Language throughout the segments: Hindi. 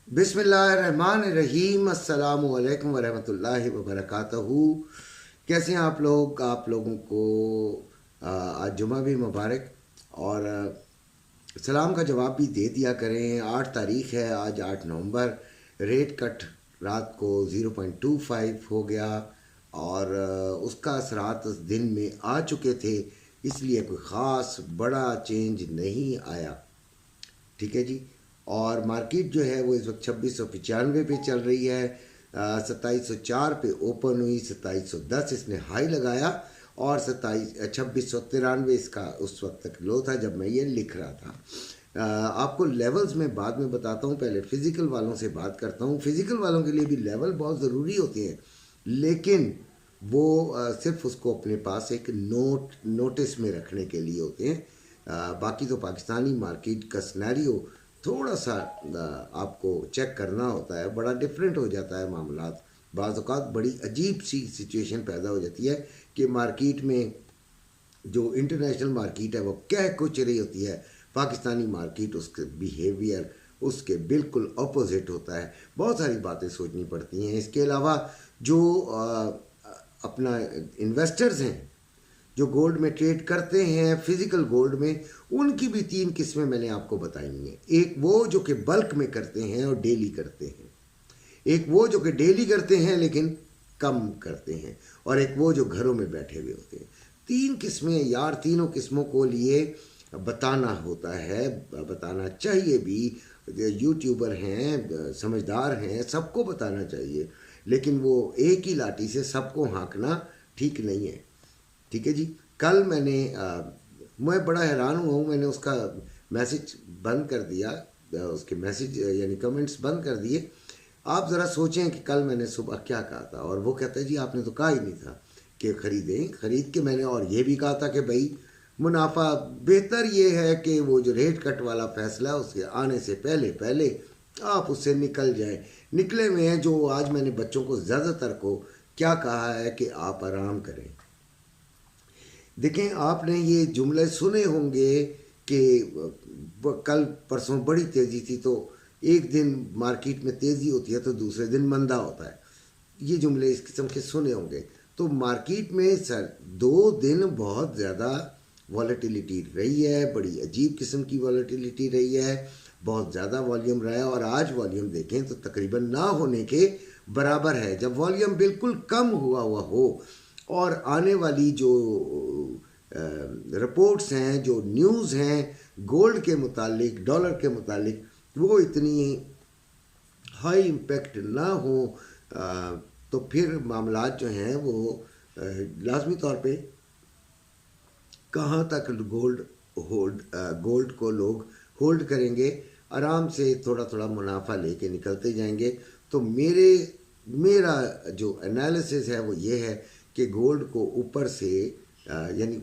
बिस्मिल्लाहिर्रहमानिर्रहीम। अस्सलामु अलैकुम वरहमतुल्लाहि वबरकातहू। कैसे हैं आप लोगों को आज जुमा भी मुबारक। और सलाम का जवाब भी दे दिया करें। 8 तारीख है आज, 8 नवंबर। रेट कट रात को 0.25 हो गया और उसका असरात दिन में आ चुके थे, इसलिए कोई ख़ास बड़ा चेंज नहीं आया। ठीक है जी। और मार्केट जो है वो इस वक्त 2695 पे चल रही है। 2704 पे ओपन हुई, 2710 इसने हाई लगाया और 2693 इसका उस वक्त तक लो था जब मैं ये लिख रहा था। आपको लेवल्स में बाद में बताता हूँ, पहले फिज़िकल वालों से बात करता हूँ। फिज़िकल वालों के लिए भी लेवल बहुत ज़रूरी होते हैं, लेकिन वो सिर्फ उसको अपने पास एक नोटिस में रखने के लिए होते हैं। बाकी तो पाकिस्तानी मार्केट का सिनेरियो थोड़ा सा आपको चेक करना होता है, बड़ा डिफरेंट हो जाता है मामलात। बाज़ औक़ात बड़ी अजीब सी सिचुएशन पैदा हो जाती है कि मार्केट में जो इंटरनेशनल मार्केट है वो कह कुछ रही होती है, पाकिस्तानी मार्केट उसके बिहेवियर उसके बिल्कुल अपोजिट होता है। बहुत सारी बातें सोचनी पड़ती हैं। इसके अलावा जो अपना इन्वेस्टर्स हैं जो गोल्ड में ट्रेड करते हैं, फिजिकल गोल्ड में, उनकी भी 3 किस्में मैंने आपको बताई हैं। एक वो जो कि बल्क में करते हैं और डेली करते हैं, एक वो जो कि डेली करते हैं लेकिन कम करते हैं, और एक वो जो घरों में बैठे हुए होते हैं। 3 किस्में यार, तीनों किस्मों को लिए बताना होता है, बताना चाहिए भी। यूट्यूबर हैं, समझदार हैं, सबको बताना चाहिए, लेकिन वो एक ही लाठी से सबको हाँकना ठीक नहीं है। ठीक है जी। कल मैं बड़ा हैरान हुआ हूँ, मैंने उसका मैसेज बंद कर दिया, उसके मैसेज यानी कमेंट्स बंद कर दिए। आप ज़रा सोचें कि कल मैंने सुबह क्या कहा था, और वो कहता है जी आपने तो कहा ही नहीं था कि ख़रीदें। ख़रीद के मैंने और ये भी कहा था कि भाई मुनाफा बेहतर ये है कि वो जो रेट कट वाला फ़ैसला है उसके आने से पहले पहले आप उससे निकल जाएं। निकले हुए हैं। जो आज मैंने बच्चों को ज़्यादातर को क्या कहा है कि आप आराम करें। देखें, आपने ये जुमले सुने होंगे कि कल परसों बड़ी तेज़ी थी तो एक दिन मार्केट में तेज़ी होती है तो दूसरे दिन मंदा होता है। ये जुमले इस किस्म के सुने होंगे। तो मार्केट में सर 2 दिन बहुत ज़्यादा वॉलेटिलिटी रही है, बड़ी अजीब किस्म की वॉलेटिलिटी रही है, बहुत ज़्यादा वॉल्यूम रहा है। और आज वॉल्यूम देखें तो तकरीबन ना होने के बराबर है। जब वॉल्यूम बिल्कुल कम हुआ हो और आने वाली जो रिपोर्ट्स हैं, जो न्यूज़ हैं गोल्ड के मुतालिक, डॉलर के मुतालिक, वो इतनी हाई इम्पेक्ट ना हो, तो फिर मामलात जो हैं वो लाजमी तौर पे कहाँ तक गोल्ड को लोग होल्ड करेंगे, आराम से थोड़ा थोड़ा मुनाफा लेके निकलते जाएंगे। तो मेरा जो एनालिसिस है वो ये है कि गोल्ड को ऊपर से यानी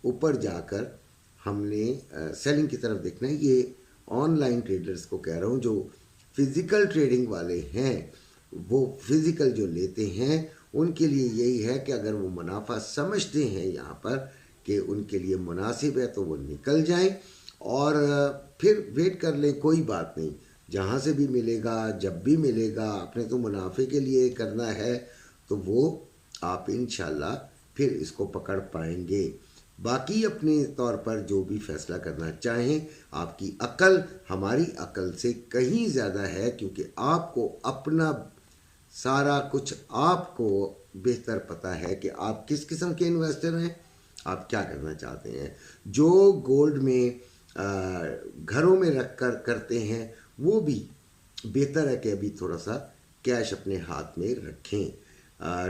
ऊपर जाकर हमने सेलिंग की तरफ देखना है। ये ऑनलाइन ट्रेडर्स को कह रहा हूँ, जो फिज़िकल ट्रेडिंग वाले हैं, वो फिज़िकल जो लेते हैं उनके लिए यही है कि अगर वो मुनाफा समझते हैं यहाँ पर कि उनके लिए मुनासिब है तो वो निकल जाएं और फिर वेट कर लें। कोई बात नहीं, जहाँ से भी मिलेगा, जब भी मिलेगा, अपने तो मुनाफे के लिए करना है तो वो आप इंशाल्लाह फिर इसको पकड़ पाएंगे। बाकी अपने तौर पर जो भी फैसला करना चाहें, आपकी अकल हमारी अकल से कहीं ज़्यादा है, क्योंकि आपको अपना सारा कुछ आपको बेहतर पता है कि आप किस किस्म के इन्वेस्टर हैं, आप क्या करना चाहते हैं। जो गोल्ड में घरों में रख कर करते हैं वो भी बेहतर है कि अभी थोड़ा सा कैश अपने हाथ में रखें।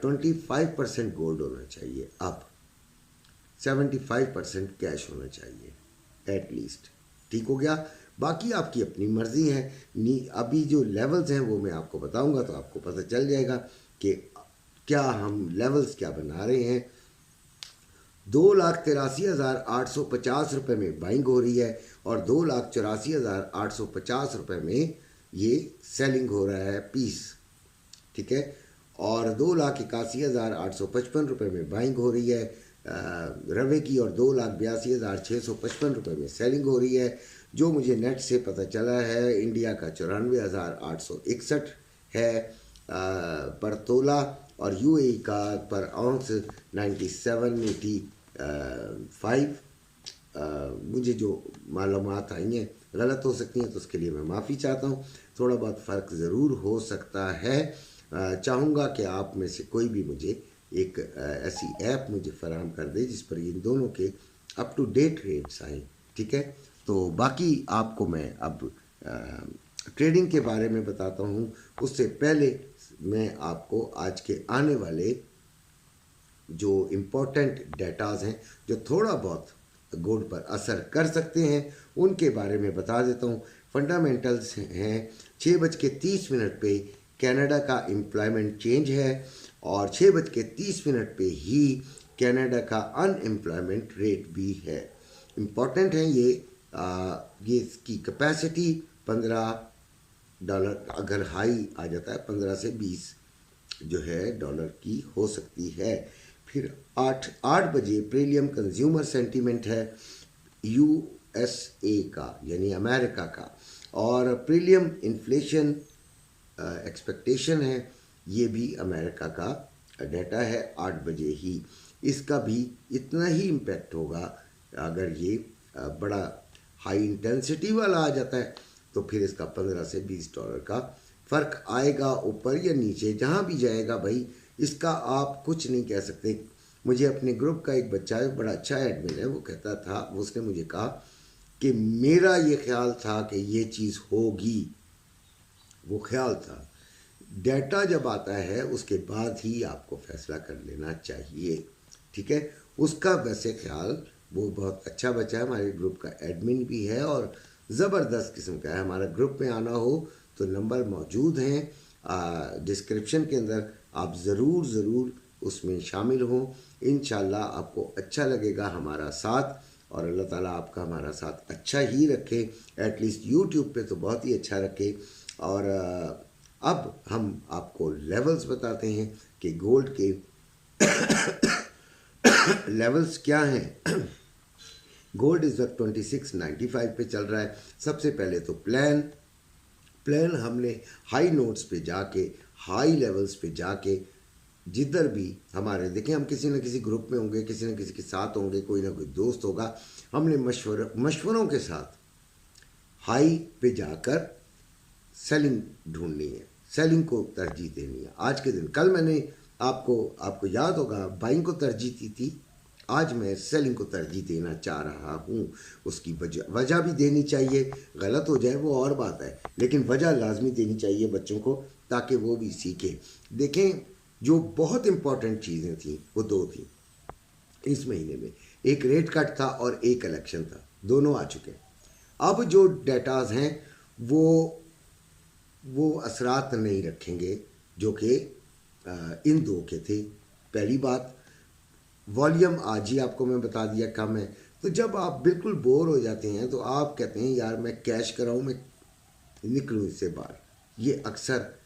25% गोल्ड होना चाहिए, अब 75% कैश होना चाहिए एटलीस्ट। ठीक हो गया। बाकी आपकी अपनी मर्ज़ी है। अभी जो लेवल्स हैं वो मैं आपको बताऊंगा तो आपको पता चल जाएगा कि क्या हम लेवल्स क्या बना रहे हैं। 2,83,850 रुपये में बाइंग हो रही है और 2,84,850 रुपये में ये सेलिंग हो रहा है पीस। ठीक है। और 2,81,855 रुपये में बाइंग हो रही है रवे की, और 2,82,655 रुपये में सेलिंग हो रही है। जो मुझे नेट से पता चला है, इंडिया का 94,861 है पर तोला, और यूएई का पर आउंस 9785। मुझे जो मालूमात आई हैं गलत हो सकती हैं, तो उसके लिए मैं माफ़ी चाहता हूँ। थोड़ा बहुत फ़र्क ज़रूर हो सकता है। चाहूँगा कि आप में से कोई भी मुझे एक ऐसी ऐप मुझे फराहम कर दे जिस पर इन दोनों के अप टू डेट रेट्स आएँ, ठीक है। तो बाकी आपको मैं अब ट्रेडिंग के बारे में बताता हूँ। उससे पहले मैं आपको आज के आने वाले जो इम्पोर्टेंट डेटाज हैं जो थोड़ा बहुत गोल्ड पर असर कर सकते हैं उनके बारे में बता देता हूँ। फंडामेंटल्स हैं 6:30 पे कनाडा का एम्प्लॉयमेंट चेंज है, और 6:30 पे ही कनाडा का अनएम्प्लॉयमेंट रेट भी है। इम्पॉर्टेंट है ये इसकी कैपेसिटी $15 अगर हाई आ जाता है 15 से 20 जो है डॉलर की हो सकती है। फिर 8 बजे प्रीलियम कंज्यूमर सेंटीमेंट है यूएसए का यानी अमेरिका का, और प्रीलियम इन्फ्लेशन एक्सपेक्टेशन है, ये भी अमेरिका का डाटा है 8 बजे ही। इसका भी इतना ही इम्पैक्ट होगा। अगर ये बड़ा हाई इंटेंसिटी वाला आ जाता है तो फिर इसका 15 से $20 का फ़र्क आएगा ऊपर या नीचे, जहाँ भी जाएगा भाई इसका आप कुछ नहीं कह सकते। मुझे अपने ग्रुप का एक बच्चा है, बड़ा अच्छा एडमिन है, वो कहता था, उसने मुझे कहा कि मेरा ये ख्याल था कि ये चीज़ होगी, वो ख्याल था। डाटा जब आता है उसके बाद ही आपको फैसला कर लेना चाहिए, ठीक है। उसका वैसे ख्याल वो बहुत अच्छा बच्चा है, हमारे ग्रुप का एडमिन भी है और ज़बरदस्त किस्म का है। हमारा ग्रुप में आना हो तो नंबर मौजूद हैं डिस्क्रिप्शन के अंदर, आप ज़रूर उसमें शामिल हों। इंशाल्लाह आपको अच्छा लगेगा हमारा साथ, और अल्लाह ताला आपका हमारा साथ अच्छा ही रखे, एटलीस्ट यूट्यूब पे तो बहुत ही अच्छा रखे। और अब हम आपको लेवल्स बताते हैं कि गोल्ड के लेवल्स क्या हैं। गोल्ड इस वक्त 2695 पे चल रहा है। सबसे पहले तो प्लान हमने हाई नोट्स पे जाके, हाई लेवल्स पे जाके, जिधर भी हमारे देखें, हम किसी न किसी ग्रुप में होंगे, किसी न किसी के साथ होंगे, कोई ना कोई दोस्त होगा, हमने मशवरों के साथ हाई पे जाकर सेलिंग ढूंढनी है, सेलिंग को तरजीह देनी है। आज के दिन, कल मैंने आपको याद होगा बाइंग को तरजीह दी थी, आज मैं सेलिंग को तरजीह देना चाह रहा हूँ। उसकी वजह भी देनी चाहिए, गलत हो जाए वो और बात है, लेकिन वजह लाजमी देनी चाहिए बच्चों को ताकि वो भी सीखें। देखें, जो बहुत इम्पॉर्टेंट चीज़ें थी वो दो थी इस महीने में, एक रेट कट था और एक इलेक्शन था, दोनों आ चुके। अब जो डेटाज हैं वो असरात नहीं रखेंगे जो कि इन दो के थे। पहली बात, वॉल्यूम आज ही आपको मैं बता दिया कम है। तो जब आप बिल्कुल बोर हो जाते हैं तो आप कहते हैं यार मैं कैश कराऊँ, मैं निकलूँ इससे बाहर। ये अक्सर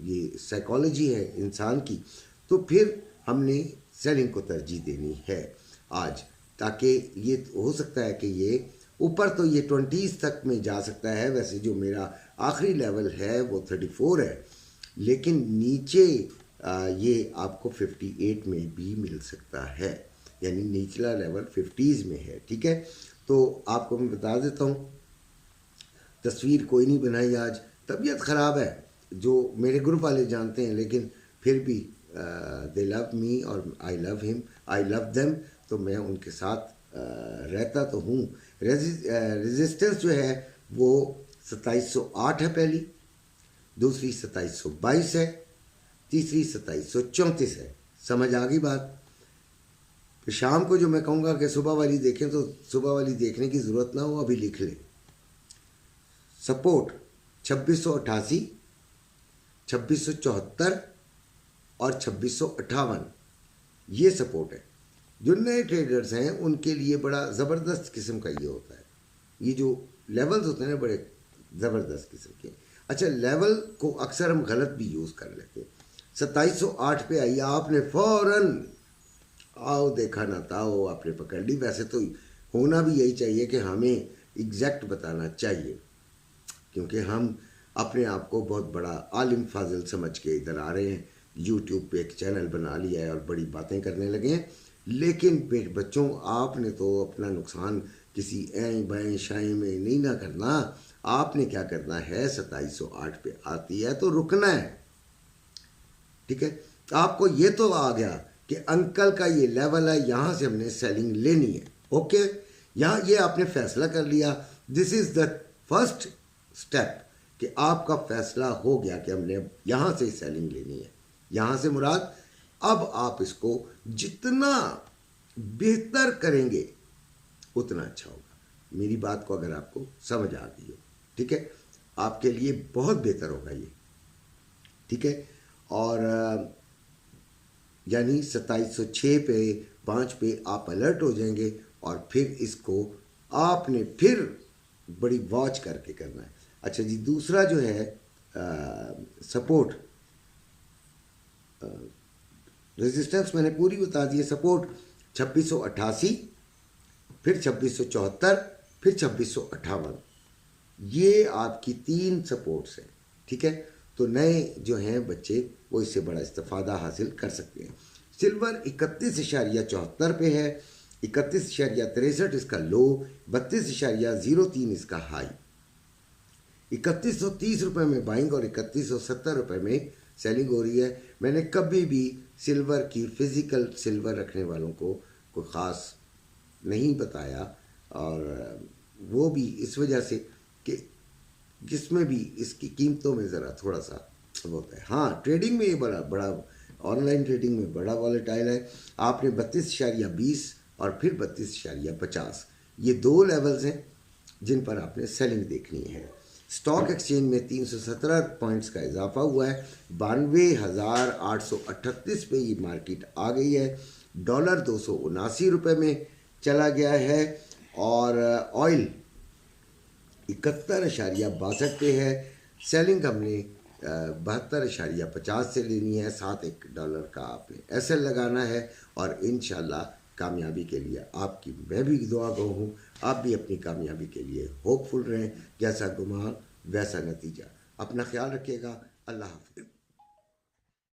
ये साइकोलॉजी है इंसान की। तो फिर हमने सेलिंग को तरजीह देनी है आज, ताकि ये हो सकता है कि ये ऊपर तो ये 20s तक में जा सकता है। वैसे जो मेरा आखिरी लेवल है वो 34 है, लेकिन नीचे ये आपको 58 में भी मिल सकता है, यानी निचला लेवल 50s में है, ठीक है। तो आपको मैं बता देता हूँ, तस्वीर कोई नहीं बनाई आज, तबीयत ख़राब है, जो मेरे ग्रुप वाले जानते हैं, लेकिन फिर भी दे लव मी और I love him, I love them, तो मैं उनके साथ रहता तो हूँ। रेजिस्टेंस जो है वो 2708 है पहली, दूसरी 2722 है, तीसरी 2734 है। समझ आ गई बात। तो शाम को जो मैं कहूँगा कि सुबह वाली देखें, तो सुबह वाली देखने की ज़रूरत ना हो, अभी लिख लें। सपोर्ट 2688, 2674 और 2658, ये सपोर्ट है। जो नए ट्रेडर्स हैं उनके लिए बड़ा ज़बरदस्त किस्म का ये होता है। ये जो लेवल्स होते हैं ना, बड़े ज़बरदस्त किस्म के। अच्छा, लेवल को अक्सर हम गलत भी यूज़ कर लेते हैं। 2708 पे आई, आपने फ़ौरन आओ देखा ना ताओ आपने पकड़ ली। वैसे तो होना भी यही चाहिए कि हमें एग्जैक्ट बताना चाहिए, क्योंकि हम अपने आप को बहुत बड़ा आलिम फाजिल समझ के इधर आ रहे हैं। यूट्यूब पे एक चैनल बना लिया है और बड़ी बातें करने लगे हैं। लेकिन बच्चों, आपने तो अपना नुकसान किसी ऐं बाएं शाएं में नहीं ना करना। आपने क्या करना है, 2708 पे आती है तो रुकना है, ठीक है। आपको ये तो आ गया कि अंकल का ये लेवल है, यहाँ से हमने सेलिंग लेनी है, ओके। यहाँ ये आपने फैसला कर लिया। This is the first step कि आपका फैसला हो गया कि हमने यहाँ से सेलिंग लेनी है। यहाँ से मुराद, अब आप इसको जितना बेहतर करेंगे उतना अच्छा होगा। मेरी बात को अगर आपको समझ आ गई हो, ठीक है, आपके लिए बहुत बेहतर होगा ये, ठीक है। और यानी 2706 पे 5 पे आप अलर्ट हो जाएंगे और फिर इसको आपने फिर बड़ी वॉच करके करना है। अच्छा जी, दूसरा जो है सपोर्ट रेजिस्टेंस मैंने पूरी बता दी है। सपोर्ट 2688, फिर 2674, फिर 2658, ये आपकी 3 सपोर्ट्स हैं, ठीक है। तो नए जो हैं बच्चे वो इससे बड़ा इस्तेफादा हासिल कर सकते हैं। सिल्वर 31.74 पे है, 31.63 इसका लो, 32.03 इसका हाई। 3130 रुपये में बाइंग और 3170 रुपये में सेलिंग हो रही है। मैंने कभी भी सिल्वर की फिज़िकल सिल्वर रखने वालों को कोई ख़ास नहीं बताया, और वो भी इस वजह से कि जिसमें भी इसकी कीमतों में ज़रा थोड़ा सा होता है। हाँ, ट्रेडिंग में ये बड़ा ऑनलाइन ट्रेडिंग में बड़ा वॉलेटाइल है। आपने 32.20 और फिर 32.50, ये 2 लेवल्स हैं जिन पर आपने सेलिंग देखनी है। स्टॉक एक्सचेंज में 317 पॉइंट्स का इजाफा हुआ है, 92,838 पे ये मार्केट आ गई है। डॉलर 279 रुपये में चला गया है, और ऑयल 71.62 पे है। सेलिंग हमने 72.50 से लेनी है। साथ $1 का आपने एसएल लगाना है, और इंशाल्लाह कामयाबी के लिए आपकी मैं भी दुआ गो हूँ। आप भी अपनी कामयाबी के लिए होपफुल रहें। जैसा गुमान वैसा नतीजा। अपना ख्याल रखिएगा। अल्लाह हाफ़िज़।